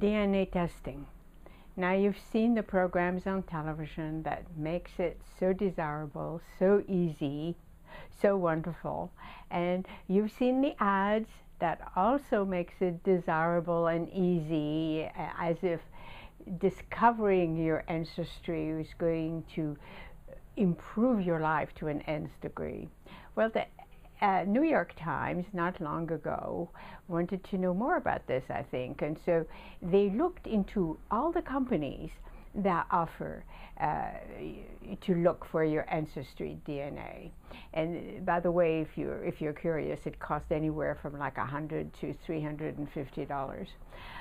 DNA testing. Now you've seen the programs on television that makes it so desirable, so easy, so wonderful. And you've seen the ads that also makes it desirable and easy, as if discovering your ancestry is going to improve your life to an nth degree. Well, the New York Times, not long ago, wanted to know more about this, I think, and so they looked into all the companies that offer to look for your ancestry DNA. And by the way, if you're curious, it costs anywhere from like $100 to $350.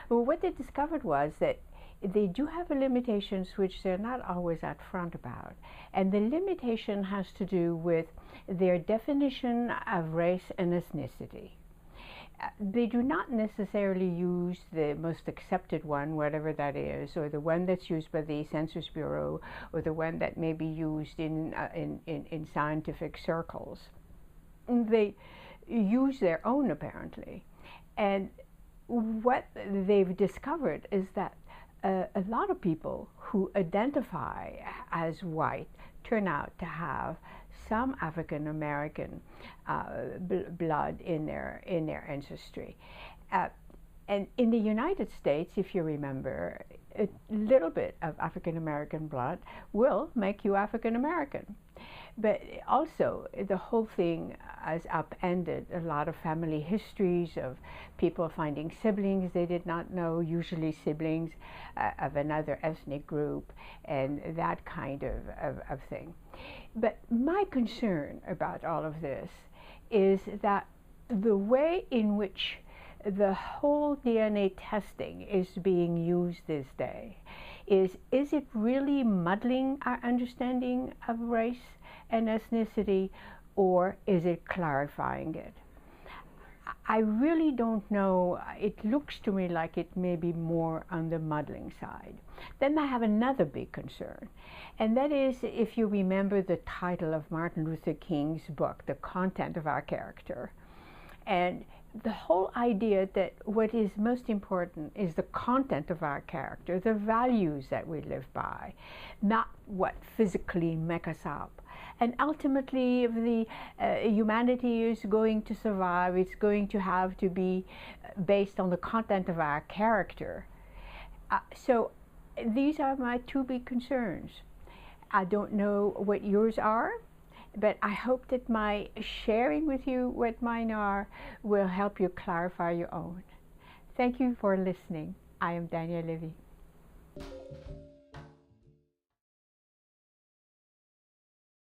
Well, what they discovered was that they do have limitations which they're not always upfront about. And the limitation has to do with their definition of race and ethnicity. They do not necessarily use the most accepted one, whatever that is, or the one that's used by the Census Bureau, or the one that may be used in scientific circles. They use their own, apparently. And what they've discovered is that a lot of people who identify as white turn out to have some African American blood in their ancestry. And in the United States, if you remember, a little bit of African American blood will make you African American. But also, the whole thing has upended a lot of family histories of people finding siblings they did not know, usually siblings of another ethnic group, and that kind of thing. But my concern about all of this is that the way in which the whole DNA testing is being used this day is it really muddling our understanding of race and ethnicity, or is it clarifying it? I really don't know. It looks to me like it may be more on the muddling side. Then I have another big concern, and that is, if you remember the title of Martin Luther King's book, The Content of Our Character, and the whole idea that what is most important is the content of our character, the values that we live by, not what physically make us up. And ultimately, if the humanity is going to survive, it's going to have to be based on the content of our character. So these are my two big concerns. I don't know what yours are, but I hope that my sharing with you what mine are will help you clarify your own. Thank you for listening. I am Danielle Levy.